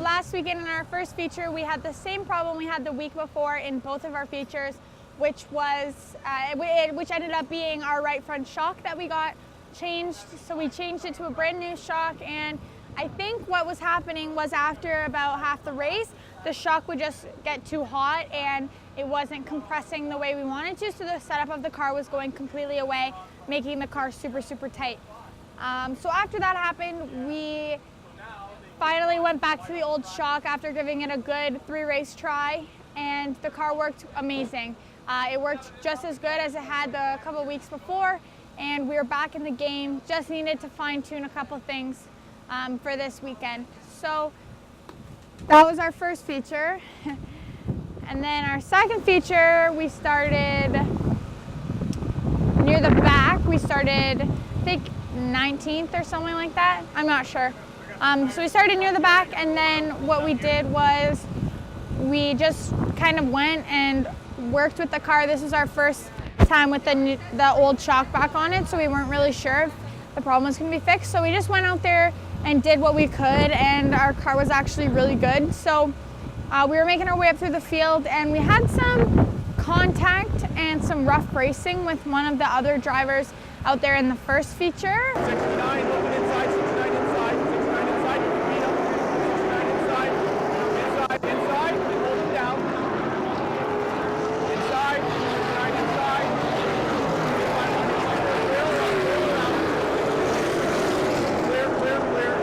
last weekend in our first feature, we had the same problem we had the week before in both of our features, which was, which ended up being our right front shock that we got changed. So we changed it to a brand new shock, and I think what was happening was after about half the race, the shock would just get too hot and it wasn't compressing the way we wanted to, so the setup of the car was going completely away, making the car super, super tight. So after that happened, we finally went back to the old shock after giving it a good 3-race try, and the car worked amazing. It worked just as good as it had the couple weeks before, and we were back in the game. Just needed to fine-tune a couple things for this weekend. So that was our first feature. And then our second feature, we started near the back. We started, I think, 19th or something like that. I'm not sure. So we started near the back, and then what we did was we just kind of went and worked with the car. This is our first time with the old shock back on it, so we weren't really sure if the problem was going to be fixed. So we just went out there and did what we could, and our car was actually really good. So we were making our way up through the field, and we had some contact and some rough racing with one of the other drivers out there in the first feature. 69, open inside, 69 inside, 69 inside, feet up, 69 inside, inside, and hold it down. Inside, 69 inside. Clear.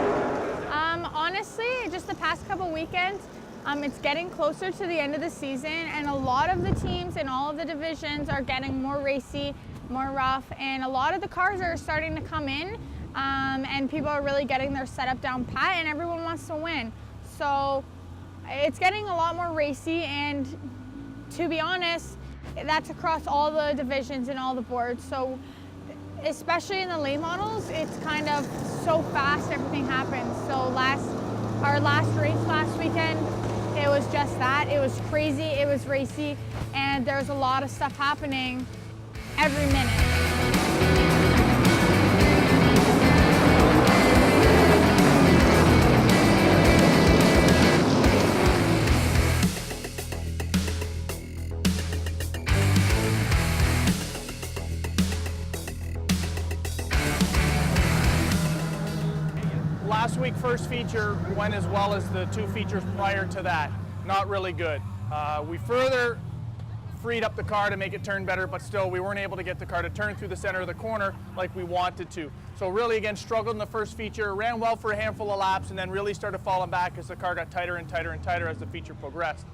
Honestly, just the past couple weekends, it's getting closer to the end of the season, and a lot of the teams in all of the divisions are getting more racy, more rough, and a lot of the cars are starting to come in, and people are really getting their setup down pat, and everyone wants to win. So it's getting a lot more racy, and to be honest, that's across all the divisions and all the boards. So especially in the late models, it's kind of so fast, everything happens. So our last race last weekend, it was just that. It was crazy, it was racy, and there was a lot of stuff happening every minute. Last week, first feature went as well as the 2 features prior to that. Not really good. We further freed up the car to make it turn better, but still we weren't able to get the car to turn through the center of the corner like we wanted to. So really, again, struggled in the first feature, ran well for a handful of laps, and then really started falling back as the car got tighter and tighter and tighter as the feature progressed.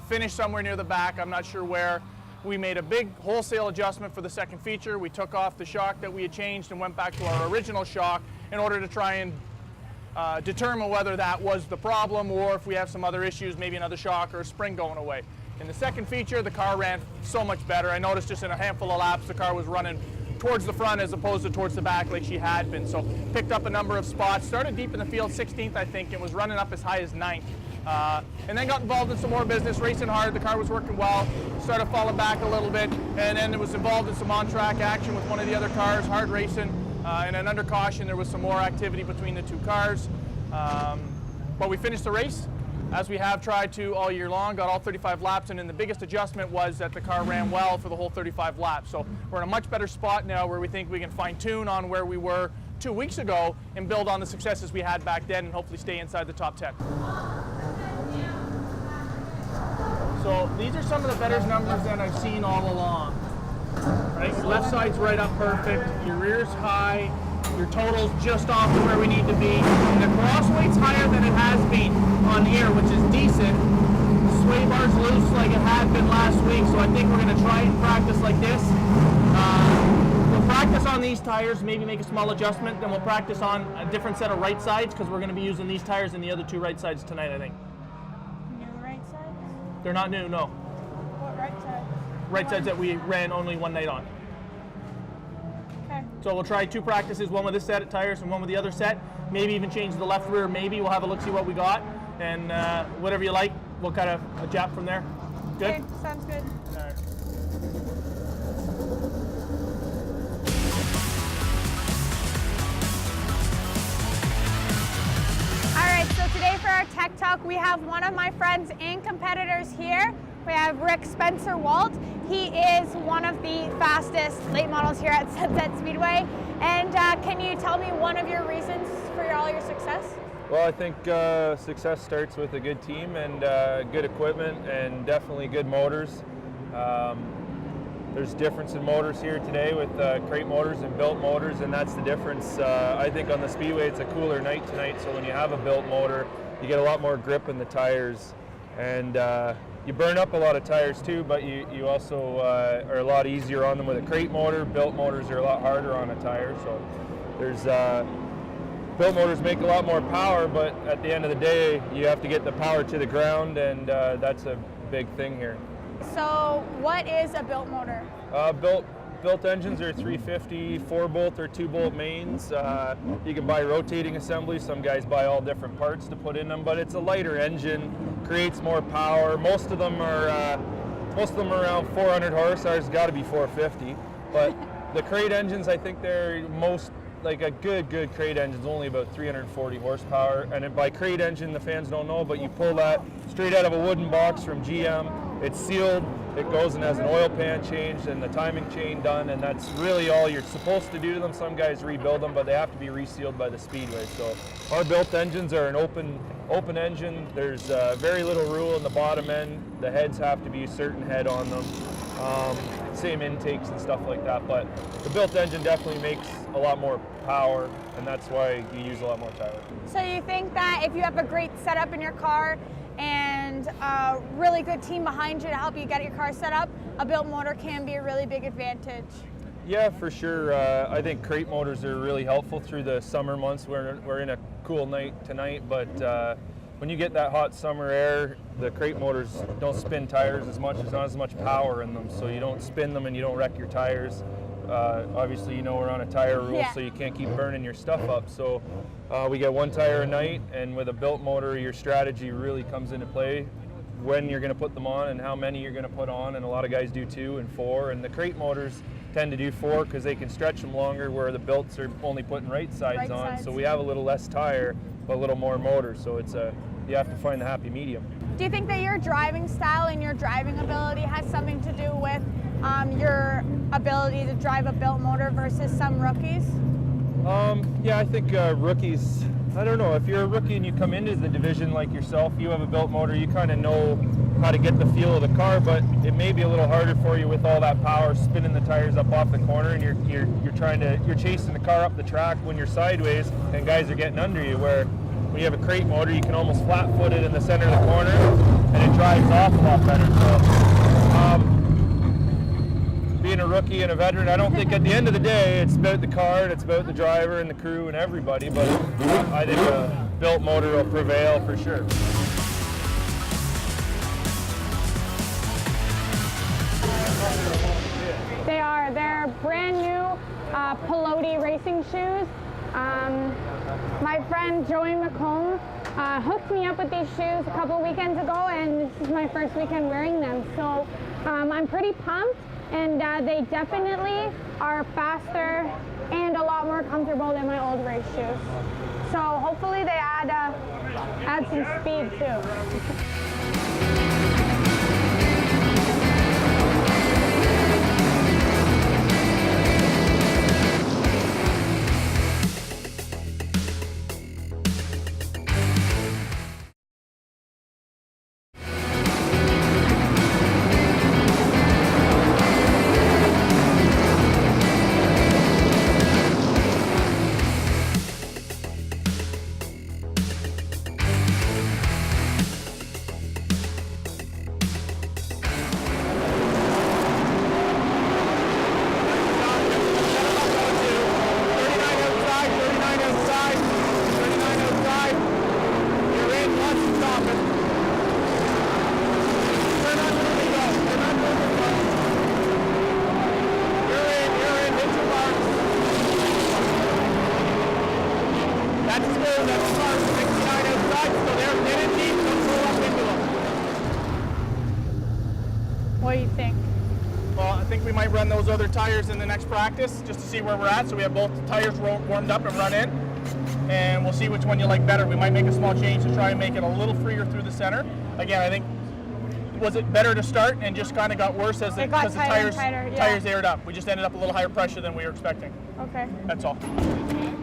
Finished somewhere near the back, I'm not sure where. We made a big wholesale adjustment for the second feature. We took off the shock that we had changed and went back to our original shock in order to try and determine whether that was the problem, or if we have some other issues, maybe another shock or a spring going away. In the second feature, the car ran so much better. I noticed just in a handful of laps, the car was running towards the front as opposed to towards the back like she had been. So picked up a number of spots, started deep in the field, 16th I think, and was running up as high as 9th. And then got involved in some more business, racing hard. The car was working well, started falling back a little bit, and then it was involved in some on-track action with one of the other cars, hard racing. And then under caution, there was some more activity between the 2 cars. But we finished the race, as we have tried to all year long, got all 35 laps, and then the biggest adjustment was that the car ran well for the whole 35 laps. So we're in a much better spot now where we think we can fine-tune on where we were 2 weeks ago and build on the successes we had back then and hopefully stay inside the top 10. So these are some of the better numbers that I've seen all along. Right? Your left side's right up perfect, your rear's high, your total's just off to where we need to be. The cross weight's higher than it has been on here, which is decent. Sway bar's loose like it had been last week, so I think we're going to try and practice like this. We'll practice on these tires, maybe make a small adjustment, then we'll practice on a different set of right sides because we're going to be using these tires and the other 2 right sides tonight, I think. New right sides? They're not new, no. What right sides? Right sides that we ran only one night on. Okay. So we'll try 2 practices, one with this set of tires and one with the other set. Maybe even change the left rear, maybe. We'll have a look, see what we got. And whatever you like, we'll kind of adapt from there. Good? Okay, sounds good. All right. All right, so today Today for our Tech Talk, we have one of my friends and competitors here. We have Rick Spencer-Walt. He is one of the fastest late models here at Sunset Speedway. And can you tell me one of your reasons for all your success? Well, I think success starts with a good team and good equipment and definitely good motors. There's difference in motors here today with crate motors and built motors, and that's the difference. I think on the Speedway it's a cooler night tonight, so when you have a built motor, you get a lot more grip in the tires, and you burn up a lot of tires too, but you also are a lot easier on them with a crate motor. Built motors are a lot harder on a tire, so there's built motors make a lot more power, but at the end of the day, you have to get the power to the ground, and that's a big thing here. So what is a built motor? Built engines are 350, 4-bolt or 2-bolt mains. You can buy rotating assemblies. Some guys buy all different parts to put in them, but it's a lighter engine, creates more power. Most of them are around 400 horse. Ours got to be 450. But the crate engines, I think they're most like a good crate engine is only about 340 horsepower. And by crate engine, the fans don't know, but you pull that straight out of a wooden box from GM. It's sealed, it goes and has an oil pan changed and the timing chain done, and that's really all you're supposed to do to them. Some guys rebuild them, but they have to be resealed by the Speedway. So our built engines are an open engine. There's very little rule in the bottom end. The heads have to be a certain head on them. Same intakes and stuff like that, but the built engine definitely makes a lot more power, and that's why you use a lot more tire. So you think that if you have a great setup in your car and a really good team behind you to help you get your car set up, a built motor can be a really big advantage? Yeah, for sure. I think crate motors are really helpful through the summer months. We're in a cool night tonight, but when you get that hot summer air, the crate motors don't spin tires as much. There's not as much power in them, so you don't spin them and you don't wreck your tires. Obviously, you know we're on a tire rule, yeah. So you can't keep burning your stuff up. So we get one tire a night, and with a built motor, your strategy really comes into play. When you're going to put them on and how many you're going to put on, and a lot of guys do 2 and 4, and the crate motors tend to do 4 because they can stretch them longer, where the belts are only putting right sides on. So we have a little less tire, but a little more motor. So it's you have to find the happy medium. Do you think that your driving style and your driving ability has something to do with your ability to drive a built motor versus some rookies? Yeah, I think rookies, I don't know, if you're a rookie and you come into the division like yourself, you have a built motor, you kind of know how to get the feel of the car, but it may be a little harder for you with all that power spinning the tires up off the corner, and you're chasing the car up the track when you're sideways and guys are getting under you, where when you have a crate motor, you can almost flat-foot it in the center of the corner, and it drives off a lot better. So, being a rookie and a veteran, I don't think at the end of the day it's about the car, and it's about the driver and the crew and everybody, but I think a built motor will prevail for sure. They're brand new Pelote racing shoes. My friend Joey McComb hooked me up with these shoes a couple weekends ago, and this is my first weekend wearing them. So I'm pretty pumped, and they definitely are faster and a lot more comfortable than my old race shoes. So hopefully they add some speed too. What do you think? Well, I think we might run those other tires in the next practice just to see where we're at, so we have both tires warmed up and run in. and we'll see which one you like better. We might make a small change to try and make it a little freer through the center. Again, I think, was it better to start and just kind of got worse as the tires aired up? We just ended up a little higher pressure than we were expecting. Okay. That's all.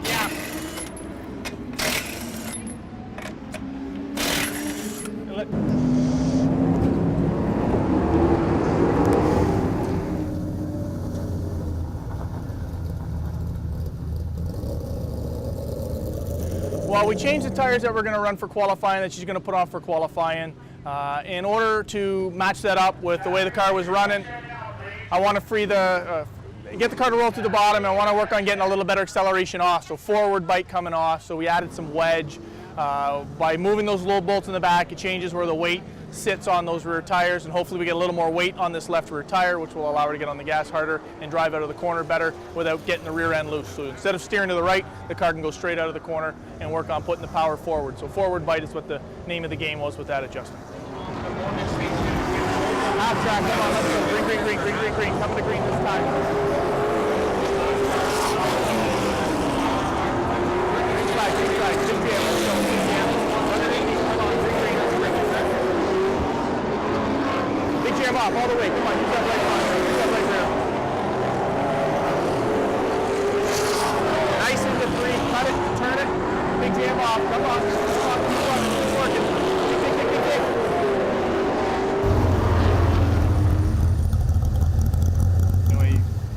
Yeah. Well, we changed the tires that we're going to run for qualifying, that she's going to put on for qualifying. In order to match that up with the way the car was running, I want to free get the car to roll to the bottom, and I want to work on getting a little better acceleration off. So forward bite coming off, so we added some wedge. By moving those low bolts in the back, it changes where the weight sits on those rear tires, and hopefully we get a little more weight on this left rear tire, which will allow her to get on the gas harder and drive out of the corner better without getting the rear end loose. So instead of steering to the right, the car can go straight out of the corner and work on putting the power forward. So forward bite is what the name of the game was with that adjustment. Half track, come on, let's go. Green, green, green, green, green, green. Come to green this time. Green flag, green flag. Good jam, let's go. Good jam. Underneath, come on, green, green, let's bring it back. Big jam off, all the way. Come on, use that right line. Use that right there. Nice into three. Cut it, turn it. Big jam off. Come on, come on, keep working, keep working. Kick, kick, kick, kick.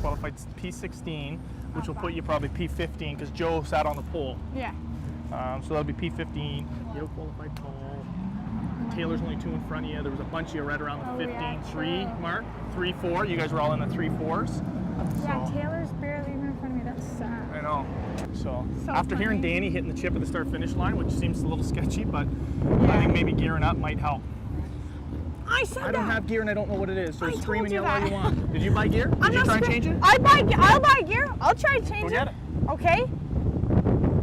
Qualified P16, which will put you probably P15 because Joe sat on the pole. Yeah. So that'll be P15. Joe qualified pole. Taylor's only 2 in front of you. There was a bunch of you right around the 15-3 mark. 3-4. You guys were all in the 3-4s. Yeah, Taylor's barely even in front of me. That's sad. I know. So after hearing Danny hitting the chip at the start-finish line, which seems a little sketchy, but I think maybe gearing up might help. I said that. I don't have gear and I don't know what it is, so scream and yell all you want. Did you buy gear? Did you try and change it? I'll buy gear. I'll try and change Go get it. Okay.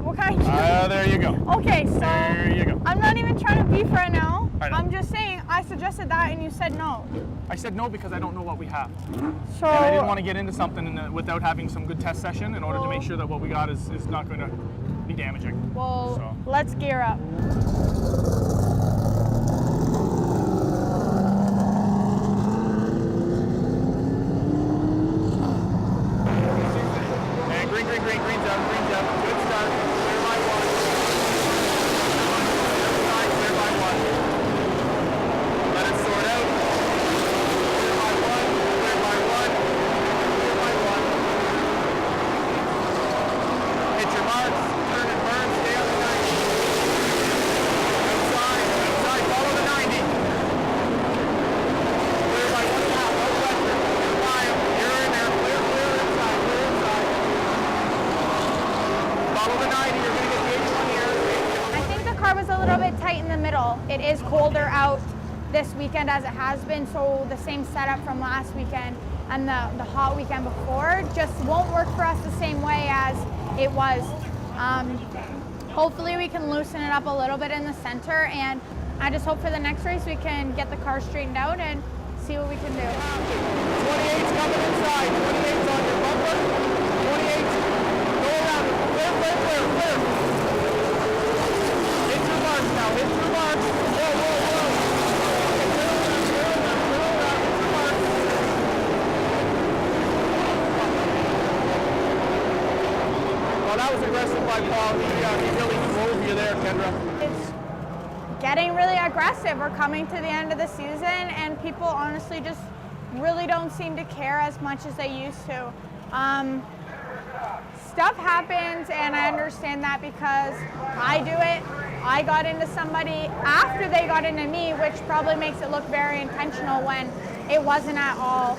What kind of gear? There you go. Okay, so there you go. I'm not even trying to beef right now. I know. I'm just saying I suggested that and you said no. I said no because I don't know what we have. So and I didn't want to get into something without having some good test session in order to make sure that what we got is not going to be damaging. Well, let's gear up. Green's out. Good start. Clear by one. Clear by one. Let it sort out. Clear by one. Clear by one. Clear by one. Hit your marks. Turn and burn. Stay on the 90. Outside. Follow the 90. Clear by 1.5. No pressure. You're by him. You're in there. Clear inside. Clear inside. Follow the 90, you're going to get the 81 here. I think the car was a little bit tight in the middle. It is colder out this weekend as it has been, so the same setup from last weekend and the hot weekend before just won't work for us the same way as it was. Hopefully we can loosen it up a little bit in the center, and I just hope for the next race we can get the car straightened out and see what we can do. 28's coming inside. 28's on your bumper. 28's. Clear. Hit your marks now. Hit your marks. Whoa. Well, that was aggressive by Paul. He really drove you there, Kendra. It's getting really aggressive. We're coming to the end of the season, and people honestly just really don't seem to care as much as they used to. Stuff happens, and I understand that because I do it. I got into somebody after they got into me, which probably makes it look very intentional when it wasn't at all.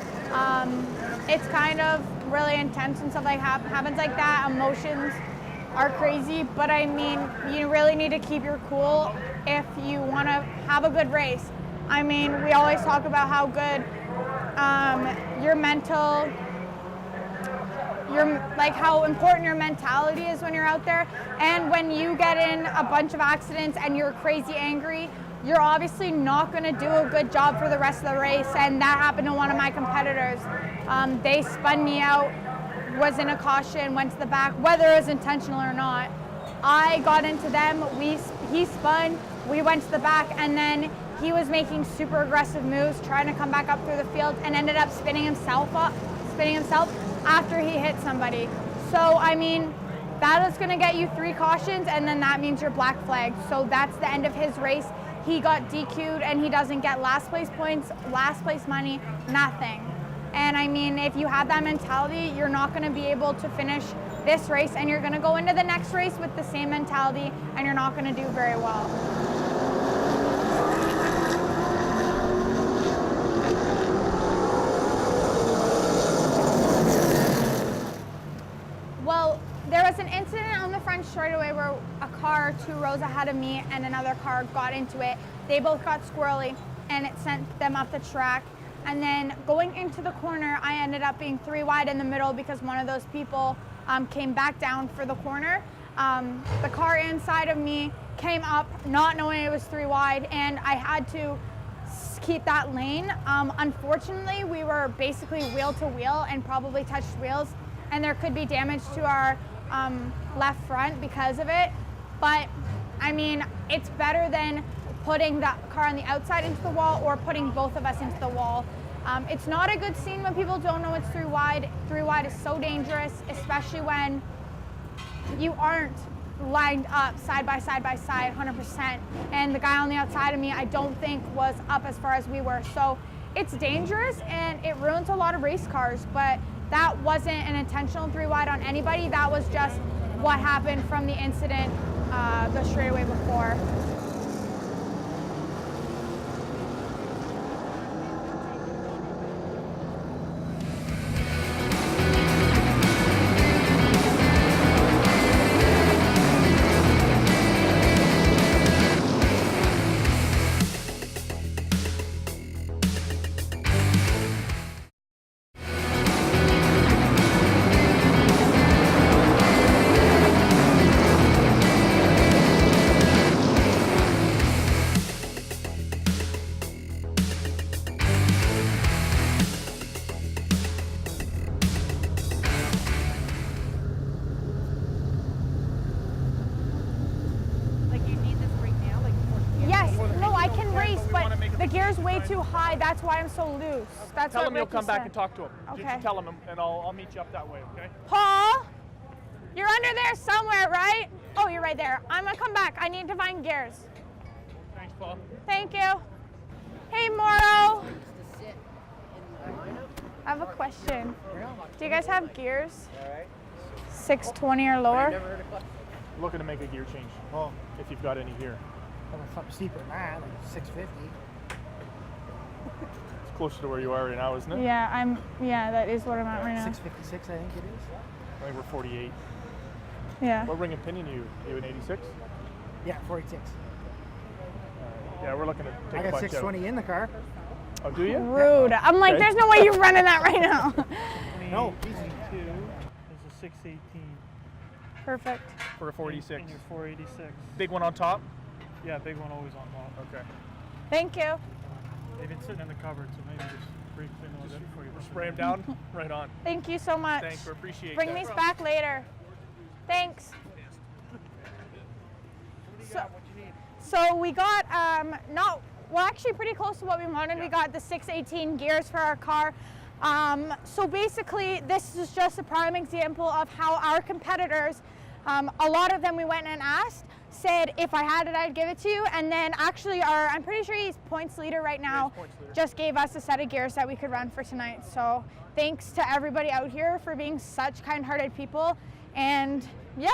It's kind of really intense when stuff like happens like that. Emotions are crazy, but I mean, you really need to keep your cool if you want to have a good race. I mean, we always talk about how good your mental, how important your mentality is when you're out there. And when you get in a bunch of accidents and you're crazy angry, you're obviously not going to do a good job for the rest of the race. And that happened to one of my competitors. They spun me out, was in a caution, went to the back, whether it was intentional or not. I got into them, he spun, we went to the back, and then he was making super aggressive moves, trying to come back up through the field, and ended up spinning himself after he hit somebody. So, I mean, that is gonna get you 3 cautions, and then that means you're black flagged. So that's the end of his race. He got DQ'd, and he doesn't get last place points, last place money, nothing. And I mean, if you have that mentality, you're not gonna be able to finish this race, and you're gonna go into the next race with the same mentality, and you're not gonna do very well. Well, there was an incident on the front straightaway where a car 2 rows ahead of me and another car got into it. They both got squirrely, and it sent them up the track. And then going into the corner, I ended up being 3 wide in the middle because one of those people came back down for the corner. The car inside of me came up not knowing it was 3 wide, and I had to keep that lane. Unfortunately, we were basically wheel to wheel and probably touched wheels, and there could be damage to our left front because of it. But I mean, it's better than putting the car on the outside into the wall or putting both of us into the wall. It's not a good scene when people don't know it's 3 wide. 3 wide is so dangerous, especially when you aren't lined up side by side 100%. And the guy on the outside of me, I don't think was up as far as we were. So it's dangerous, and it ruins a lot of race cars, but that wasn't an intentional 3 wide on anybody. That was just what happened from the incident the straightaway before. The gear's way too high. That's why I'm so loose. That's Tell what him you'll Ricky come back said. and talk to him. Okay. Just tell him, and I'll meet you up that way, okay? Paul, you're under there somewhere, right? Oh, you're right there. I'm gonna come back. I need to find gears. Thanks, Paul. Thank you. Hey, Morrow. I have a question. Do you guys have gears? 620 or lower? Looking to make a gear change. Oh, If you've got any here. something steeper than that, like 650. It's closer to where you are right now, isn't it? Yeah, that is what I'm at right now. 656, I think it is. I think we're 48. Yeah. What ring and pinion are you? You an 86? Yeah, 46. Yeah, we're looking to take I a got bunch 620 in the car. out. Oh, do you? Rude. I'm like, Okay. there's no way you're running that right now. No. 22 is a 618. Perfect. For a 46. And you're 486. Big one on top? Yeah, big one always on top. Okay. Thank you. They've been sitting in the cupboard, so maybe just briefly know that before you Spray them down? Right on. Thank you so much. Thanks, we appreciate Bring that. these back later. Thanks. So we got actually pretty close to what we wanted. We got the 618 gears for our car. So basically, this is just a prime example of how our competitors, a lot of them we went and asked, said if I had it, I'd give it to you. And then actually I'm pretty sure he's points leader right now, just gave us a set of gears that we could run for tonight. So thanks to everybody out here for being such kind-hearted people. And yeah,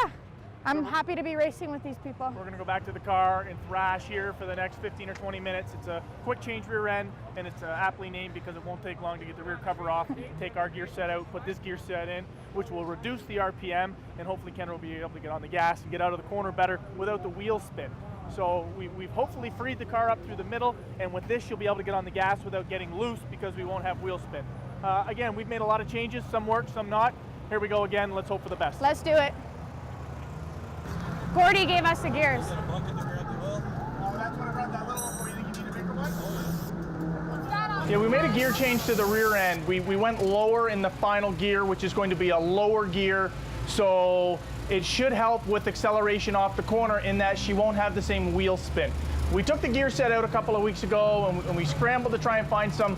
I'm happy to be racing with these people. We're going to go back to the car and thrash here for the next 15 or 20 minutes. It's a quick change rear end, and it's aptly named because it won't take long to get the rear cover off, take our gear set out, put this gear set in, which will reduce the RPM, and hopefully Kendra will be able to get on the gas and get out of the corner better without the wheel spin. So we've hopefully freed the car up through the middle, and with this you'll be able to get on the gas without getting loose because we won't have wheel spin. Again, we've made a lot of changes. Some work, some not. Here we go again. Let's hope for the best. Let's do it. Gordy gave us the gears. Yeah, we made a gear change to the rear end. We went lower in the final gear, which is going to be a lower gear. So it should help with acceleration off the corner in that she won't have the same wheel spin. We took the gear set out a couple of weeks ago and we scrambled to try and find some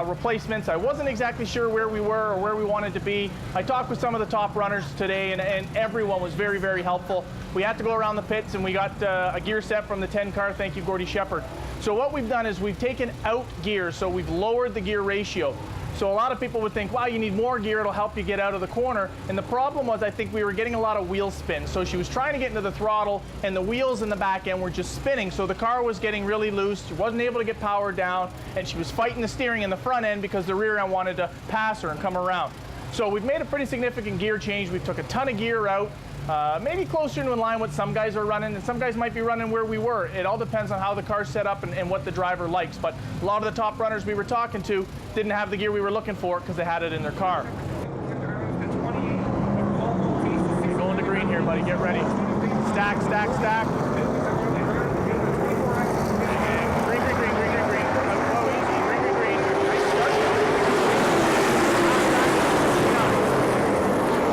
replacements. I wasn't exactly sure where we were or where we wanted to be. I talked with some of the top runners today and everyone was very, very helpful. We had to go around the pits and we got a gear set from the 10 car. Thank you, Gordy Shepard. So what we've done is we've taken out gear, so we've lowered the gear ratio. So a lot of people would think, wow, you need more gear, it'll help you get out of the corner. And the problem was I think we were getting a lot of wheel spin. So she was trying to get into the throttle and the wheels in the back end were just spinning. So the car was getting really loose. She wasn't able to get power down and she was fighting the steering in the front end because the rear end wanted to pass her and come around. So we've made a pretty significant gear change. We took a ton of gear out. Maybe closer to in line what some guys are running, and some guys might be running where we were. It all depends on how the car's set up and what the driver likes. But a lot of the top runners we were talking to didn't have the gear we were looking for because they had it in their car. You're going to green here, buddy. Get ready. Stack, stack, stack. Green, green, green, green, green, green. Go easy. Green, green, green.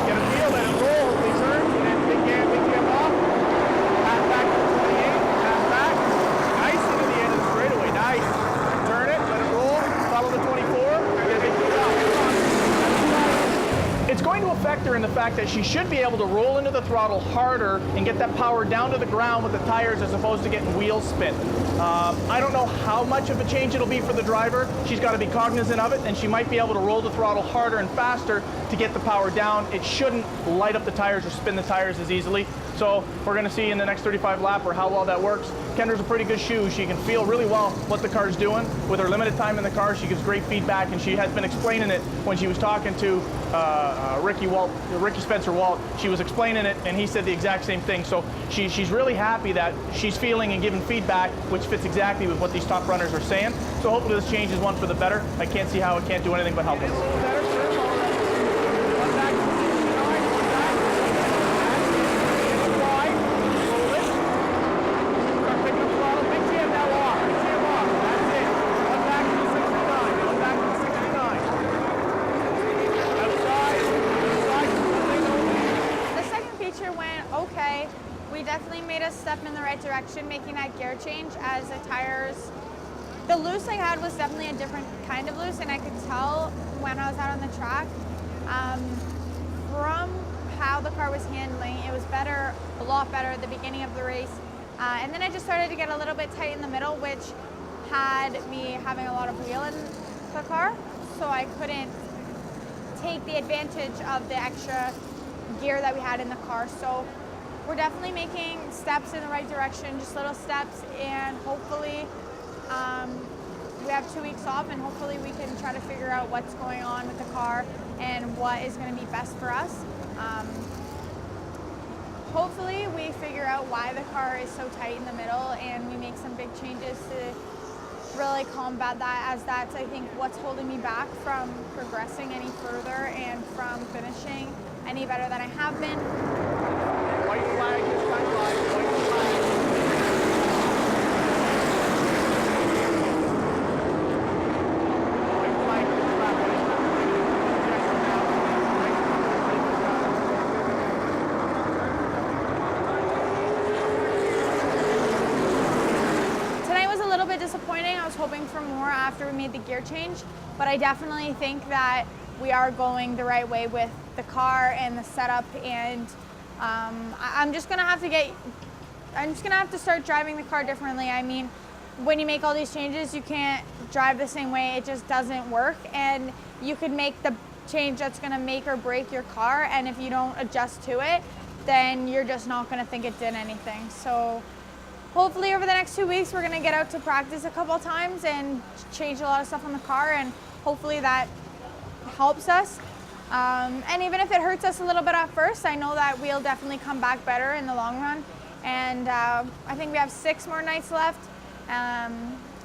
Get a feel that it rolls. They turn. Big jam off, pass back to the 28, pass back, nice into the end of the straightaway, nice. Turn it, let it roll, follow the 24, get a big jump. It's going to affect her in the fact that she should be able to roll into the throttle harder and get that power down to the ground with the tires as opposed to getting wheel spin. I don't know how much of a change it'll be for the driver. She's got to be cognizant of it, and she might be able to roll the throttle harder and faster to get the power down. It shouldn't light up the tires or spin the tires as easily. So we're going to see in the next 35 lap or how well that works. Kendra's a pretty good shoe. She can feel really well what the car's doing. With her limited time in the car, she gives great feedback, and she has been explaining it when she was talking to Ricky Spencer-Walt. She was explaining it, and he said the exact same thing. So she's really happy that she's feeling and giving feedback, which fits exactly with what these top runners are saying. So hopefully this change is one for the better. I can't see how it can't do anything but help us. Okay, we definitely made a step in the right direction making that gear change as the tires, the loose I had was definitely a different kind of loose, and I could tell when I was out on the track from how the car was handling. It was better, a lot better at the beginning of the race, and then I just started to get a little bit tight in the middle, which had me having a lot of wheel in the car, so I couldn't take the advantage of the extra gear that we had in the car. So we're definitely making steps in the right direction, just little steps, and hopefully we have 2 weeks off, and hopefully we can try to figure out what's going on with the car and what is going to be best for us. Hopefully we figure out why the car is so tight in the middle and we make some big changes to really combat that, as that's, I think, what's holding me back from progressing any further and from finishing any better than I have been. White flag is white flag, white flag. White flag is flag, Tonight was a little bit disappointing. I was hoping for more after we made the gear change, but I definitely think that we are going the right way with the car and the setup, and I'm just gonna have to start driving the car differently. I mean, when you make all these changes, you can't drive the same way. It just doesn't work, and you could make the change that's gonna make or break your car, and if you don't adjust to it, then you're just not gonna think it did anything. So hopefully over the next 2 weeks, we're gonna get out to practice a couple times and change a lot of stuff on the car, and hopefully that helps us. And even if it hurts us a little bit at first, I know that we'll definitely come back better in the long run. And I think we have 6 more nights left.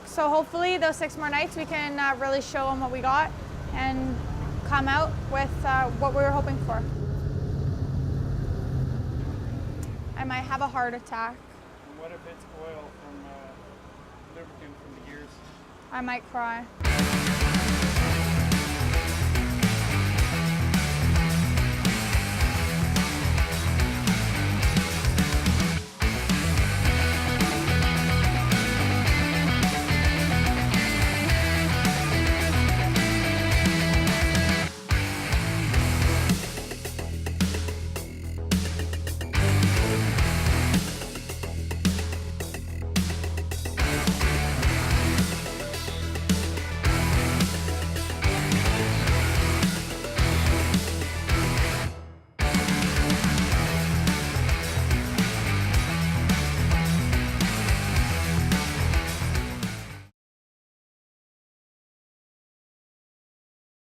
So hopefully those 6 more nights we can really show them what we got and come out with what we were hoping for. I might have a heart attack. And what if it's oil from lubricant from the gears? I might cry.